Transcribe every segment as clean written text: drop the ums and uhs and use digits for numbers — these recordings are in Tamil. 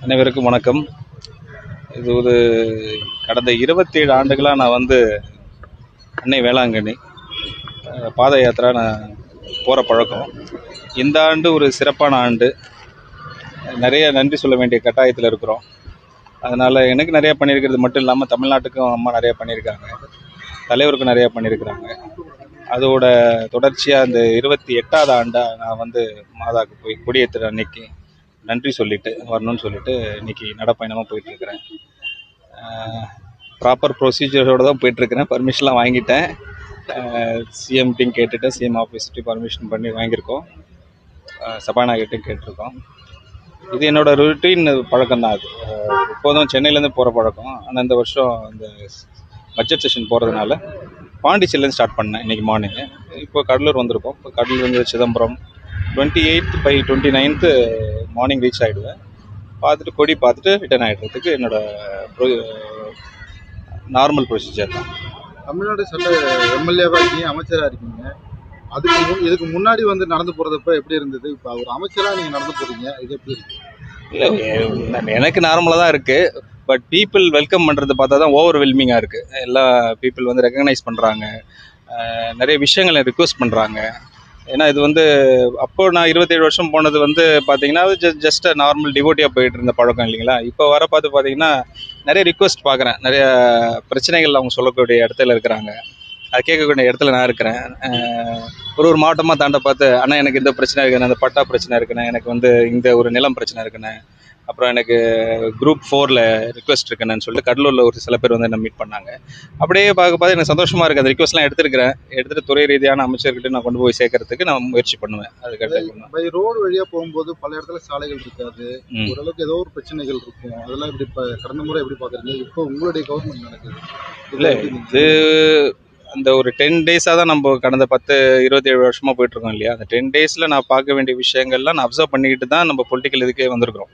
அனைவருக்கும் வணக்கம். இது ஒரு கடந்த 27 ஆண்டுகளாக நான் அன்னை வேளாங்கண்ணி பாத யாத்திரா நான் போகிற பழக்கம். இந்த ஆண்டு ஒரு சிறப்பான ஆண்டு. நிறைய நன்றி சொல்ல வேண்டிய கட்டாயத்தில் இருக்கிறோம். அதனால் எனக்கு நிறையா பண்ணியிருக்கிறது மட்டும் இல்லாமல் தமிழ்நாட்டுக்கும் அம்மா நிறையா பண்ணியிருக்காங்க, தலைவருக்கும் நிறையா பண்ணியிருக்கிறாங்க. அதோட தொடர்ச்சியாக இந்த 28வது ஆண்டாக நான் மாதாவுக்கு போய் கொடியேற்றுற அன்னைக்கு நன்றி சொல்லிட்டு வரணும்னு சொல்லிட்டு இன்றைக்கி நடப்பயணமாக போயிட்டுருக்கிறேன். ப்ராப்பர் ப்ரொசீஜரோடு தான் போயிட்டுருக்கிறேன். பர்மிஷன்லாம் வாங்கிட்டேன். சிஎம்கிட்டையும் கேட்டுட்டேன், சிஎம் ஆஃபீஸ்கிட்டையும் பர்மிஷன் பண்ணி வாங்கியிருக்கோம். சபாநாயகர்கிட்டையும் கேட்டிருக்கோம். இது என்னோடய ருட்டீன் பழக்கம்தான். அது எப்போதும் சென்னையிலேருந்து போகிற பழக்கம். ஆனால் இந்த வருஷம் இந்த பட்ஜெட் செஷன் போகிறதுனால பாண்டிச்சேரியிலேருந்து ஸ்டார்ட் பண்ணேன் இன்றைக்கி மார்னிங்கு. இப்போ கடலூர் வந்திருக்கோம். இப்போ Cuddalore Chidambaram 28th by 29th morning reach ஆகிடுவேன். பார்த்துட்டு கொடி பார்த்துட்டு ரிட்டர்ன் ஆகிடுறதுக்கு என்னோடய நார்மல் ப்ரொசீஜர் தான். தமிழ்நாடு சட்ட எம்எல்ஏவாக இருக்கீங்க, அமைச்சராக இருக்கீங்க. இதுக்கு முன்னாடி நடந்து போகிறதப்ப எப்படி இருந்தது? இப்போ ஒரு அமைச்சராக நீங்கள் நடந்து போகிறீங்க, இது எப்படி இருக்குது? இல்லை, எனக்கு நார்மலாக தான் இருக்குது. பட் பீப்புள் வெல்கம் பண்ணுறது பார்த்தா தான் ஓவர்வெல்மிங்காக இருக்குது. எல்லா பீப்புள் ரெக்கக்னைஸ் பண்ணுறாங்க, நிறைய விஷயங்களை ரிக்வெஸ்ட் பண்ணுறாங்க. ஏன்னா இது அப்போது நான் 27 வருஷம் போனது பார்த்தீங்கன்னா அது ஜஸ்ட் நார்மல் டிவோட்டியாக போயிட்டு இருந்த பழக்கம் இல்லைங்களா. இப்போ பார்த்தீங்கன்னா நிறைய ரிக்வெஸ்ட் பார்க்குறேன். நிறைய பிரச்சனைகள் அவங்க சொல்லக்கூடிய இடத்துல இருக்கிறாங்க. அது கேட்கக்கூடிய இடத்துல நான் இருக்கிறேன். ஒரு மாவட்டமாக தாண்ட பார்த்து, ஆனால் எனக்கு இந்த பிரச்சனை இருக்குண்ணே, அந்த பட்டா பிரச்சனை இருக்குண்ணே, எனக்கு இந்த ஒரு நிலம் பிரச்சனை இருக்குண்ணே, அப்புறம் எனக்கு குரூப் 4ல் ரிக்வெஸ்ட் இருக்குன்னு சொல்லிட்டு கடலூரில் ஒரு சில பேர் என்ன மீட் பண்ணாங்க. அப்படியே பார்த்து எனக்கு சந்தோஷமாக இருக்குது. அந்த ரிக்வெஸ்ட்லாம் எடுத்துகிட்டு துறை ரீதியான அமைச்சர்கிட்ட நான் கொண்டு போய் சேர்க்கறதுக்கு நான் முயற்சி பண்ணுவேன். அதுக்கடுத்து பை ரோடு வழியாக போகும்போது பல இடத்துல சாலைகள் இருக்காது, ஓரளவுக்கு ஏதோ ஒரு பிரச்சனைகள் இருக்கும். அதெல்லாம் இப்படி இப்போ கடந்த முறை எப்படி பார்க்குறீங்க? இப்போ உங்களுடைய கவர்மெண்ட் நடக்குது இல்லை, இது அந்த ஒரு 10 டேஸாக தான் நம்ம கடந்த 27 வருஷமாக போயிட்டுருக்கோம் இல்லையா. அந்த 10 டேஸில் நான் பார்க்க வேண்டிய விஷயங்கள்லாம் நான் அப்சர்வ் பண்ணிக்கிட்டு தான் நம்ம பொலிட்டிக்கல் இதுக்கே வந்திருக்கிறோம்.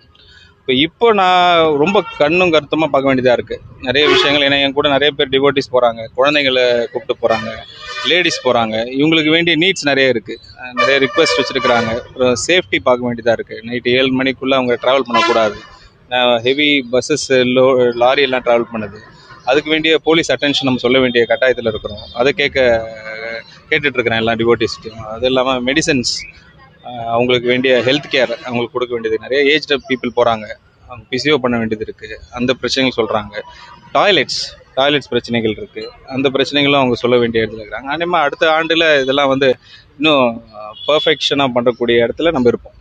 இப்போ நான் ரொம்ப கண்ணும் கருத்துமாக பார்க்க வேண்டியதாக இருக்குது நிறைய விஷயங்கள். ஏன்னா என் கூட நிறைய பேர் டிவோட்டிஸ் போகிறாங்க, குழந்தைங்களை கூப்பிட்டு போகிறாங்க, லேடிஸ் போகிறாங்க. இவங்களுக்கு வேண்டிய நீட்ஸ் நிறைய இருக்குது, நிறைய ரிக்வெஸ்ட் வச்சுருக்கிறாங்க. அப்புறம் சேஃப்டி பார்க்க வேண்டியதாக இருக்குது. நைட்டு 7 மணிக்குள்ளே அவங்க ட்ராவல் பண்ணக்கூடாது. ஹெவி பஸ்ஸஸ், லாரி எல்லாம் ட்ராவல் பண்ணுது. அதுக்கு வேண்டிய போலீஸ் அட்டென்ஷன் நம்ம சொல்ல வேண்டிய கட்டாயத்தில் இருக்கிறோம். அதை கேட்டுட்ருக்கிறேன் எல்லா டிவோட்டிஸ்ட்டையும். அது இல்லாமல் மெடிசன்ஸ், அவங்களுக்கு வேண்டிய ஹெல்த் கேர் அவங்களுக்கு கொடுக்க வேண்டியது. நிறைய ஏஜ்டு பீப்புள் போகிறாங்க, அவங்க பிசிஓ பண்ண வேண்டியது இருக்குது, அந்த பிரச்சனைகள் சொல்கிறாங்க. டாய்லெட்ஸ் பிரச்சனைகள் இருக்குது, அந்த பிரச்சனைகளும் அவங்க சொல்ல வேண்டிய இடத்துல இருக்கிறாங்க. அதேமாதிரி அடுத்த ஆண்டில் இதெல்லாம் இன்னும் பர்ஃபெக்ஷனாக பண்ணக்கூடிய இடத்துல நம்ம இருப்போம்.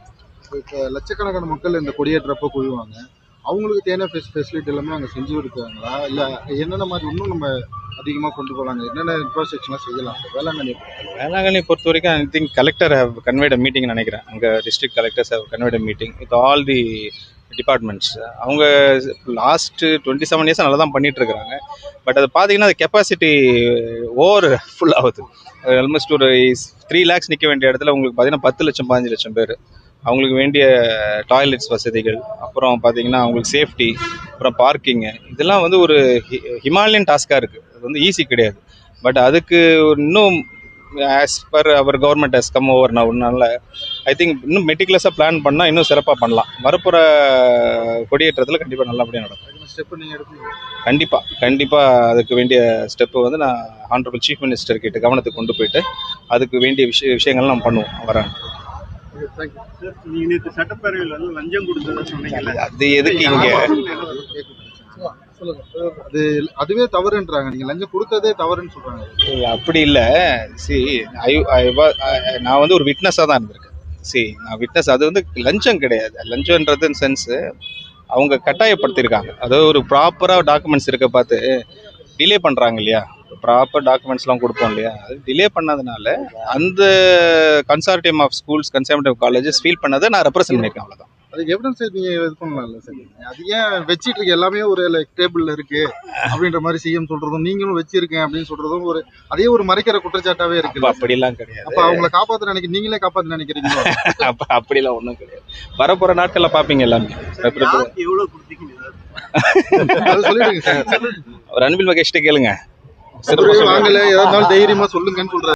இப்போ லட்சக்கணக்கான மக்கள் இந்த கொடியேற்றப்போ குழுவாங்க, அவங்களுக்கு தேவையான ஃபெசிலிட்டி எல்லாமே அங்கே செஞ்சு கொடுக்குறாங்களா? இல்லை என்னென்ன மாதிரி இன்னும் நம்ம அதிகமாக கொண்டு போகலாங்க? என்னென்ன இன்ஃப்ராஸ்ட்ரக்சர்லாம் செய்யலாம்? வேளாங்கண்ணி பொறுத்த வரைக்கும் I think collector have conveyed meeting நினைக்கிறேன். அங்கே district collectors have conveyed meeting with all the departments. அவங்க லாஸ்ட்டு 27 இயர்ஸாக நல்லா தான் பண்ணிகிட்ருக்குறாங்க. பட் அது பார்த்தீங்கன்னா அது கெப்பாசிட்டி ஓவர் ஃபுல் ஆகுது. ஆல்மோஸ்ட் ஒரு 3 lakhs நிற்க வேண்டிய இடத்துல உங்களுக்கு பார்த்தீங்கன்னா 10 லட்சம் 15 லட்சம் பேர். அவங்களுக்கு வேண்டிய டாய்லெட்ஸ் வசதிகள், அப்புறம் பார்த்தீங்கன்னா அவங்களுக்கு சேஃப்டி, அப்புறம் பார்க்கிங்கு, இதெல்லாம் ஒரு ஹிமாலயன் டாஸ்காக இருக்குது. அது ஈஸி கிடையாது. பட் அதுக்கு இன்னும் as per our government has come over நவனால ஐ திங்க் இன்னும் மெட்டிகுலஸாக பிளான் பண்ணால் இன்னும் சிறப்பாக பண்ணலாம். வரப்புற கொடியேற்றத்தில் கண்டிப்பாக நல்லபடியாக நடக்கும். ஸ்டெப்பு நீங்கள் எடுப்பீங்க? கண்டிப்பாக அதுக்கு வேண்டிய ஸ்டெப்பு நான் ஹானரபிள் சீஃப் மினிஸ்டர் கிட்ட கவனத்துக்கு கொண்டு போயிட்டு அதுக்கு வேண்டிய விஷயங்கள்லாம் நம்ம பண்ணுவோம். வரேன். சட்டப்பேரவையில் லஞ்சம் கொடுத்ததை சொன்னீங்க, அது எதுக்கு இங்கே? அதுவே தவறுன்றாங்க. நீங்க லஞ்சம் கொடுத்ததே தவறுன்னு சொல்றாங்க. அப்படி இல்லை. நான் ஒரு விட்னஸாக தான் இருந்திருக்கேன். நான் விட்னஸ். அது லஞ்சம் கிடையாது. லஞ்சம்ன்றது சென்ஸு அவங்க கட்டாயப்படுத்தியிருக்காங்க. அதாவது ஒரு ப்ராப்பராக டாக்குமெண்ட்ஸ் இருக்க பார்த்து டிலே பண்ணுறாங்க இல்லையா. ப்ராப்பர் டாக்குமெண்ட்ஸ்லாம் கொடுப்போம் இல்லையா, அது டிலே பண்ணதுனால அந்த consortium of schools, conservative colleges feel பண்ணதை நான் ரெப்ரசென்ட் பண்ணியிருக்கேன். அவ்வளோதான். அதுக்கு எவிடன்ஸ் நீங்கள் இது பண்ணலாம்ல சார்? அது ஏன் வச்சுட்டு இருக்கு? எல்லாமே ஒரு டேபிளில் இருக்கு அப்படின்ற மாதிரி சிஎம் சொல்றதும், நீங்களும் வச்சிருக்கேன் அப்படின்னு சொல்றதும் அதே ஒரு மறைக்கிற குற்றச்சாட்டாவே இருக்கு. அப்படிலாம் கிடையாது. அப்போ அவங்கள காப்பாற்ற நீங்களே காப்பாற்ற நினைக்கிறீங்களா? அப்படிலாம் ஒன்றும் கிடையாது. வரப்போகிற நாட்களில் பார்ப்பீங்க எல்லாமே. எவ்வளோ கொடுத்தீங்க அது சொல்லிடுங்க சார். ஒரு அன்பில் மகேஷ்ட கேளுங்க. வாங்கல, ஏதாவது தைரியமா சொல்லுங்கன்னு சொல்றாரு.